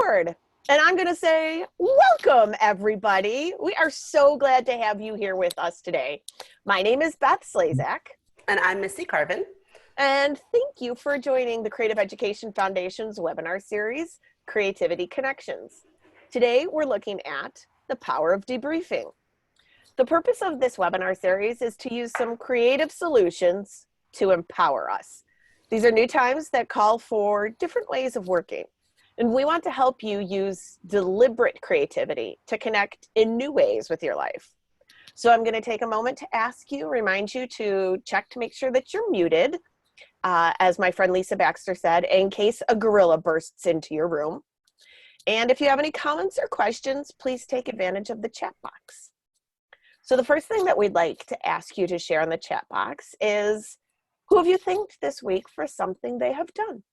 board. And I'm going to say, welcome, everybody. We are so glad to have you here with us today. My name is Beth Slazak. And I'm Missy Carvin. And thank you for joining the Creative Education Foundation's webinar series, Creativity Connections. Today, we're looking at the power of debriefing. The purpose of this webinar series is to use some creative solutions to empower us. These are new times that call for different ways of working. And we want to help you use deliberate creativity to connect in new ways with your life. So I'm going to take a moment to remind you to check to make sure that you're muted, as my friend Lisa Baxter said, in case a gorilla bursts into your room. And if you have any comments or questions, please take advantage of the chat box. So the first thing that we'd like to ask you to share in the chat box is, who have you thanked this week for something they have done?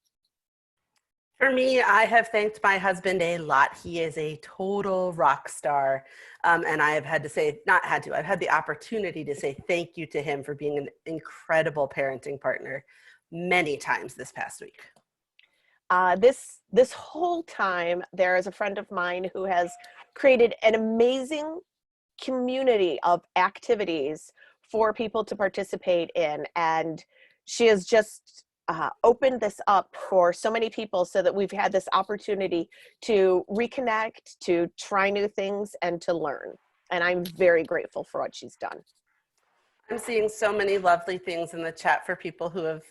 For me, I have thanked my husband a lot. He is a total rock star. And I have had to say, I've had the opportunity to say thank you to him for being an incredible parenting partner many times this past week. This whole time, there is a friend of mine who has created an amazing community of activities for people to participate in. And she has just opened this up for so many people so that we've had this opportunity to reconnect, to try new things, and to learn. And I'm very grateful for what she's done. I'm seeing so many lovely things in the chat for people who have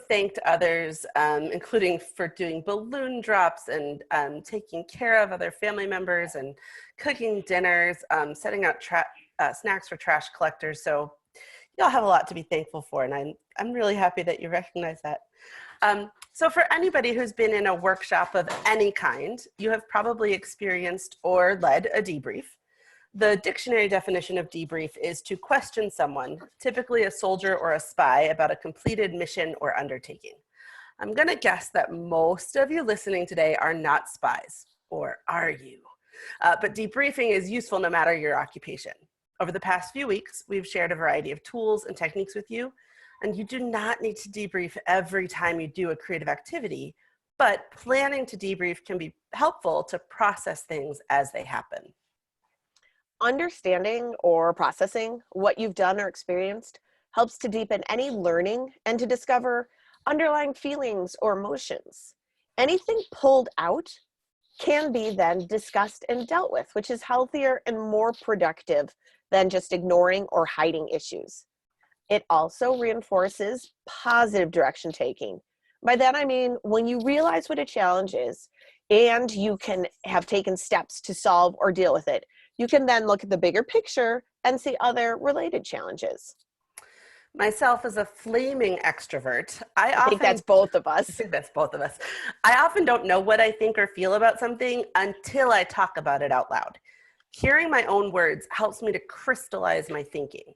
thanked others, including for doing balloon drops and taking care of other family members and cooking dinners, setting out snacks for trash collectors. So y'all have a lot to be thankful for, and I'm really happy that you recognize that. So for anybody who's been in a workshop of any kind, you have probably experienced or led a debrief. The dictionary definition of debrief is to question someone, typically a soldier or a spy, about a completed mission or undertaking. I'm going to guess that most of you listening today are not spies, or are you? But debriefing is useful no matter your occupation. Over the past few weeks, we've shared a variety of tools and techniques with you, and you do not need to debrief every time you do a creative activity, but planning to debrief can be helpful to process things as they happen. Understanding or processing what you've done or experienced helps to deepen any learning and to discover underlying feelings or emotions. Anything pulled out can be then discussed and dealt with, which is healthier and more productive than just ignoring or hiding issues. It also reinforces positive direction taking. By that I mean, when you realize what a challenge is and you can have taken steps to solve or deal with it, you can then look at the bigger picture and see other related challenges. Myself as a flaming extrovert, I think that's both of us. I think that's both of us. I often don't know what I think or feel about something until I talk about it out loud. Hearing my own words helps me to crystallize my thinking.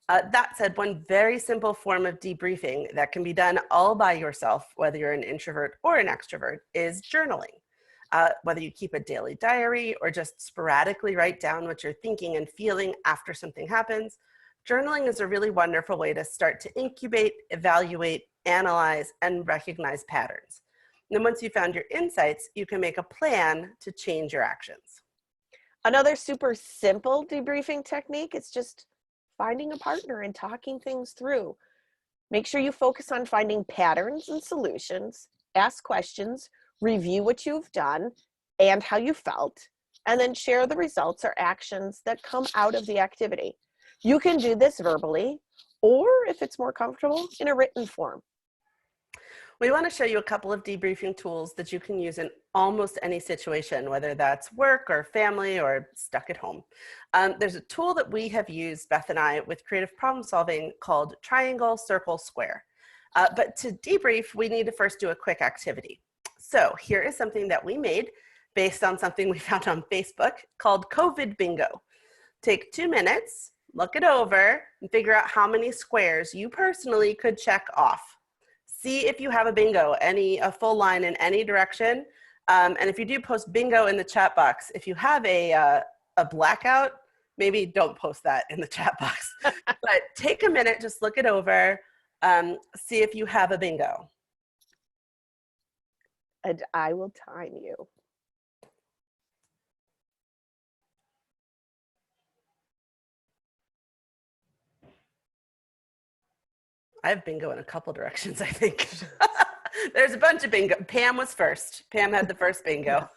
That said, one very simple form of debriefing that can be done all by yourself, whether you're an introvert or an extrovert, is journaling. Whether you keep a daily diary or just sporadically write down what you're thinking and feeling after something happens, journaling is a really wonderful way to start to incubate, evaluate, analyze, and recognize patterns. And then once you found your insights, you can make a plan to change your actions. Another super simple debriefing technique is just finding a partner and talking things through. Make sure you focus on finding patterns and solutions, ask questions, review what you've done and how you felt, and then share the results or actions that come out of the activity. You can do this verbally, or if it's more comfortable, in a written form. We want to show you a couple of debriefing tools that you can use in almost any situation, whether that's work or family or stuck at home. There's a tool that we have used, Beth and I, with creative problem solving called triangle, circle, square. But to debrief, we need to first do a quick activity. So here is something that we made based on something we found on Facebook called COVID Bingo. Take 2 minutes, look it over, and figure out how many squares you personally could check off. See if you have a bingo, a full line in any direction. And if you do, post bingo in the chat box. If you have a blackout, maybe don't post that in the chat box. But take a minute, just look it over, see if you have a bingo. And I will time you. I have bingo in a couple directions, I think. There's a bunch of bingo. Pam was first. Pam had the first bingo.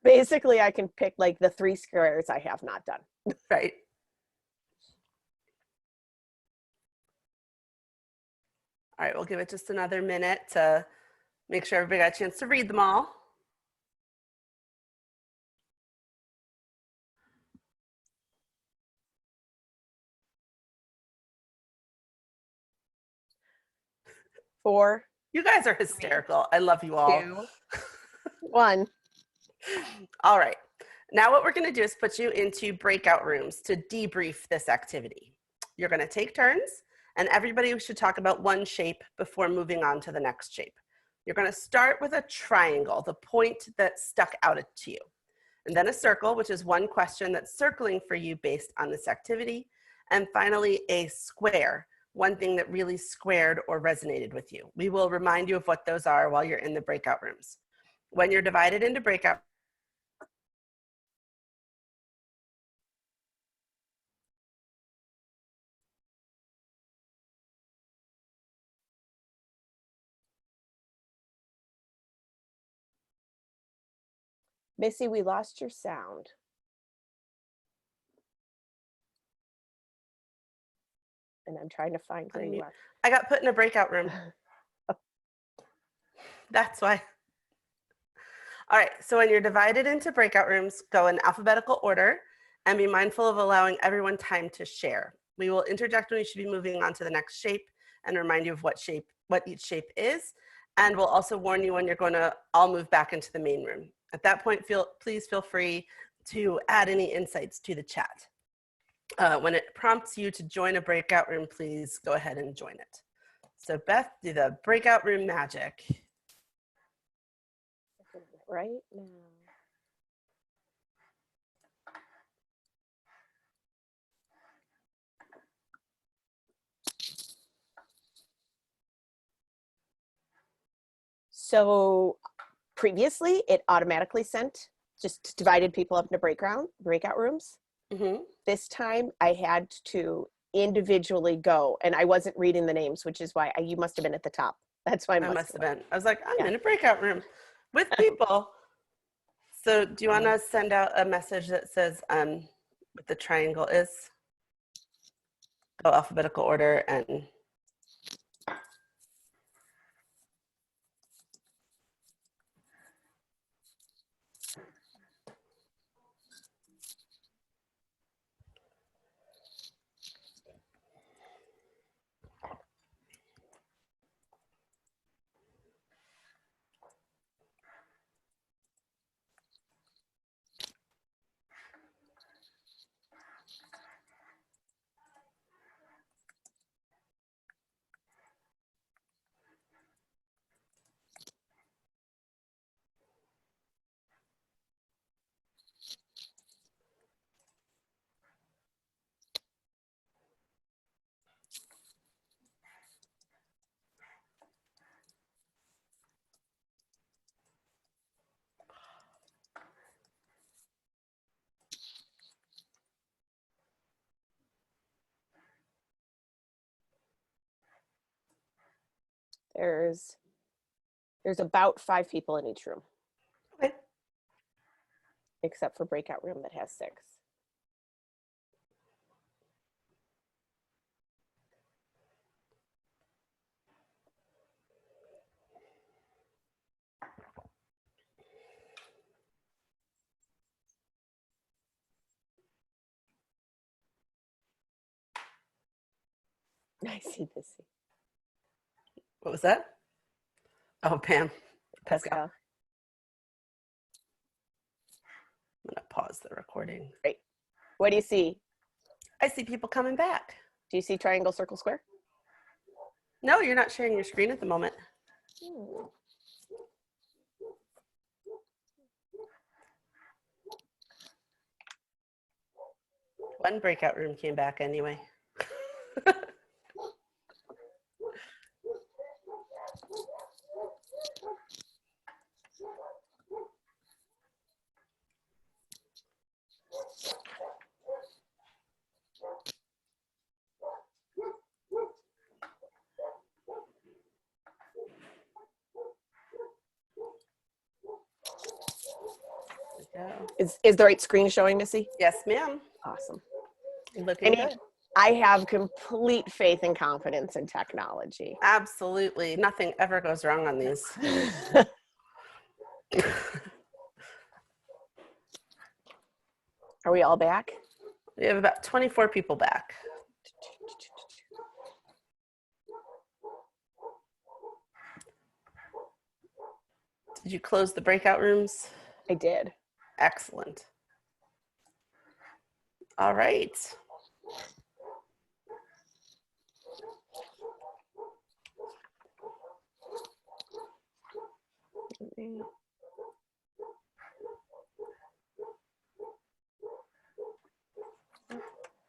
Basically, I can pick like the 3 squares I have not done. Right. All right, we'll give it just another minute to make sure everybody got a chance to read them all. Four, You guys are hysterical. I love you all. 2, 1. All right. Now what we're going to do is put you into breakout rooms to debrief this activity. You're going to take turns, and everybody should talk about one shape before moving on to the next shape. You're going to start with a triangle, the point that stuck out to you, and then a circle, which is one question that's circling for you based on this activity, and finally a square, one thing that really squared or resonated with you. We will remind you of what those are while you're in the breakout rooms. When you're divided into breakout Missy, we lost your sound. And I'm trying to find where you are. I got put in a breakout room. That's why. All right, so when you're divided into breakout rooms, go in alphabetical order and be mindful of allowing everyone time to share. We will interject when we should be moving on to the next shape and remind you of what each shape is. And we'll also warn you when you're going to all move back into the main room. At that point, please feel free to add any insights to the chat. When it prompts you to join a breakout room, please go ahead and join it. So Beth, do the breakout room magic. Right now. So previously, it automatically just divided people up into breakout rooms. Mm-hmm. This time, I had to individually go, and I wasn't reading the names, which is why you must have been at the top. That's why I must have been. I was like, I'm in a breakout room with people. So do you want to send out a message that says what the triangle is? Go alphabetical order and there's about 5 people in each room. okay. Except for breakout room that has 6. I see this. What was that? Oh, Pam. Pascal. I'm gonna pause the recording. Great. What do you see? I see people coming back. Do you see triangle, circle, square? No, you're not sharing your screen at the moment. One breakout room came back anyway. Is the right screen showing, Missy? Yes, ma'am. Awesome. Looking good. I have complete faith and confidence in technology. Absolutely. Nothing ever goes wrong on these. Are we all back? We have about 24 people back. Did you close the breakout rooms? I did. Excellent. All right.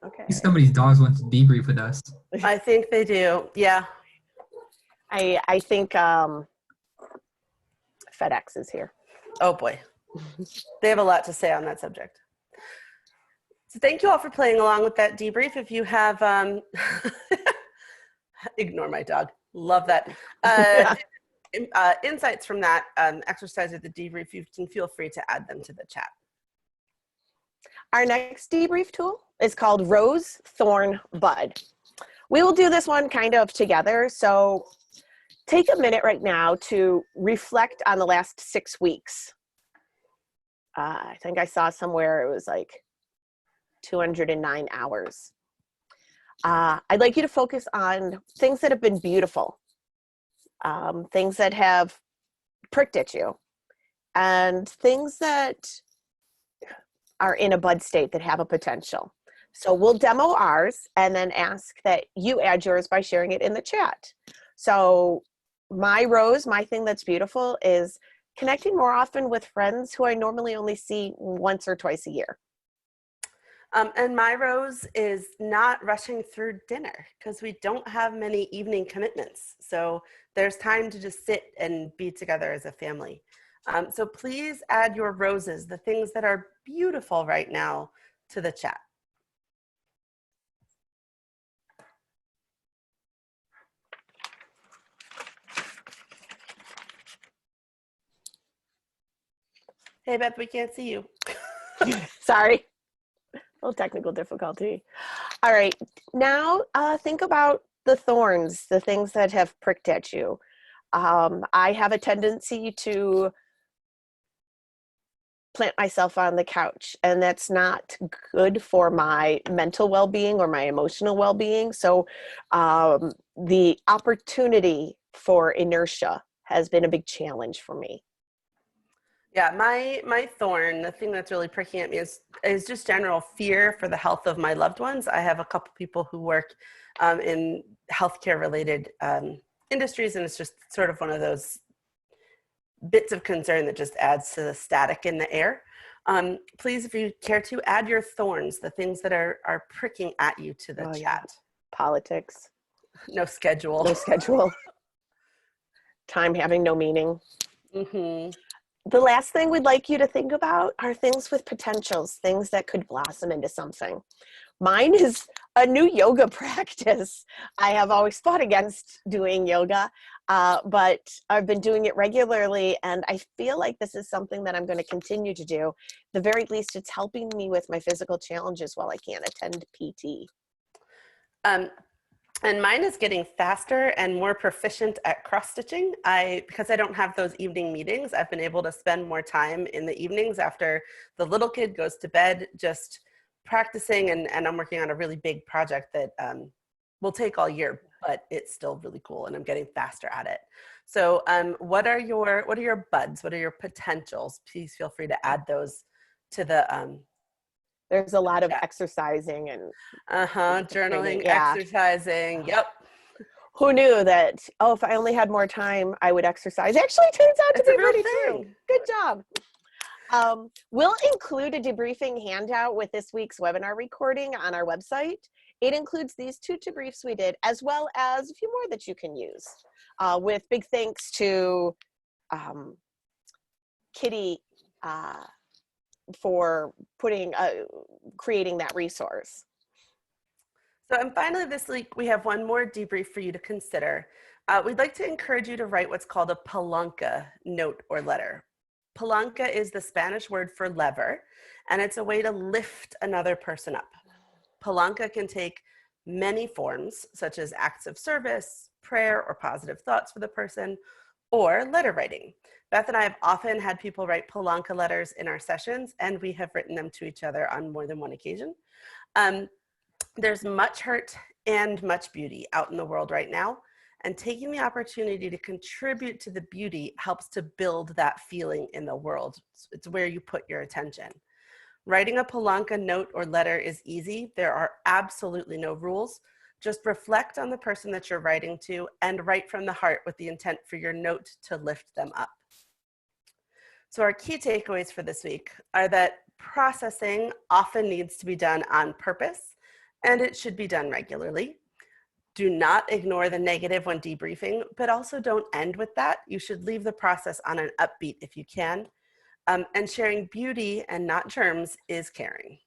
Okay. Somebody's dogs want to debrief with us. I think they do. Yeah. I think FedEx is here. Oh boy. They have a lot to say on that subject. So thank you all for playing along with that debrief. If you have, ignore my dog. Love that. Insights from that exercise or the debrief, you can feel free to add them to the chat. Our next debrief tool is called Rose, Thorn, Bud. We will do this one kind of together. So take a minute right now to reflect on the last 6 weeks. I think I saw somewhere it was like 209 hours. I'd like you to focus on things that have been beautiful, things that have pricked at you, and things that are in a bud state that have a potential. So we'll demo ours and then ask that you add yours by sharing it in the chat. So my rose, my thing that's beautiful is connecting more often with friends who I normally only see once or twice a year. And my rose is not rushing through dinner because we don't have many evening commitments. So there's time to just sit and be together as a family. So please add your roses, the things that are beautiful right now, to the chat. Hey, Beth, we can't see you. Sorry. A little technical difficulty. All right. Now think about the thorns, the things that have pricked at you. I have a tendency to plant myself on the couch, and that's not good for my mental well-being or my emotional well-being. So the opportunity for inertia has been a big challenge for me. Yeah, my thorn, the thing that's really pricking at me is just general fear for the health of my loved ones. I have a couple people who work in healthcare related industries, and it's just sort of one of those bits of concern that just adds to the static in the air. Please, if you care to, add your thorns, the things that are pricking at you, to the chat. Yeah. Politics. No schedule. No schedule. Time having no meaning. Mm-hmm. The last thing we'd like you to think about are things with potentials, things that could blossom into something. Mine is a new yoga practice. I have always fought against doing yoga, but I've been doing it regularly, and I feel like this is something that I'm going to continue to do. At the very least, it's helping me with my physical challenges while I can't attend PT. And mine is getting faster and more proficient at cross-stitching. Because I don't have those evening meetings, I've been able to spend more time in the evenings after the little kid goes to bed, just practicing, and I'm working on a really big project that will take all year, but it's still really cool, and I'm getting faster at it. So what are your buds? What are your potentials? Please feel free to add those to the There's a lot of exercising and journaling, yeah. exercising. Yep. Who knew that, oh, if I only had more time, I would exercise. Actually, it turns out to be pretty true. Good job. We'll include a debriefing handout with this week's webinar recording on our website. It includes these 2 debriefs we did, as well as a few more that you can use. With big thanks to Kitty for creating that resource. So, and finally this week, we have one more debrief for you to consider. We'd like to encourage you to write what's called a Palanca note or letter. Palanca is the Spanish word for lever, and it's a way to lift another person up. Palanca can take many forms, such as acts of service, prayer, or positive thoughts for the person, or letter writing. Beth and I have often had people write Palanca letters in our sessions, and we have written them to each other on more than one occasion. There's much hurt and much beauty out in the world right now, and taking the opportunity to contribute to the beauty helps to build that feeling in the world. It's where you put your attention. Writing a Palanca note or letter is easy. There are absolutely no rules. Just reflect on the person that you're writing to and write from the heart with the intent for your note to lift them up. So our key takeaways for this week are that processing often needs to be done on purpose, and it should be done regularly. Do not ignore the negative when debriefing, but also don't end with that. You should leave the process on an upbeat if you can. And sharing beauty and not germs is caring.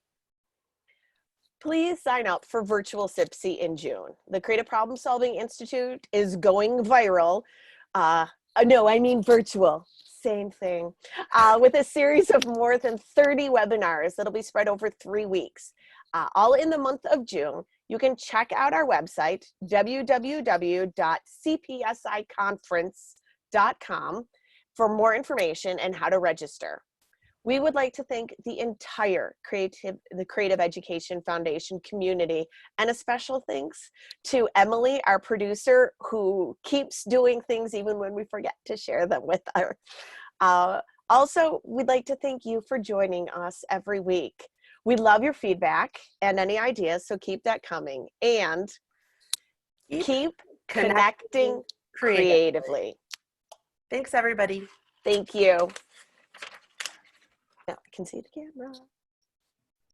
Please sign up for virtual SIPSI in June. The Creative Problem Solving Institute is going viral. No, I mean virtual. Same thing. With a series of more than 30 webinars that'll be spread over 3 weeks, all in the month of June. You can check out our website, www.cpsiconference.com, for more information and how to register. We would like to thank the entire Creative Education Foundation community, and a special thanks to Emily, our producer, who keeps doing things even when we forget to share them with her. Also, we'd like to thank you for joining us every week. We love your feedback and any ideas, so keep that coming. And keep connecting creatively. Thanks, everybody. Thank you. Now I can see the camera.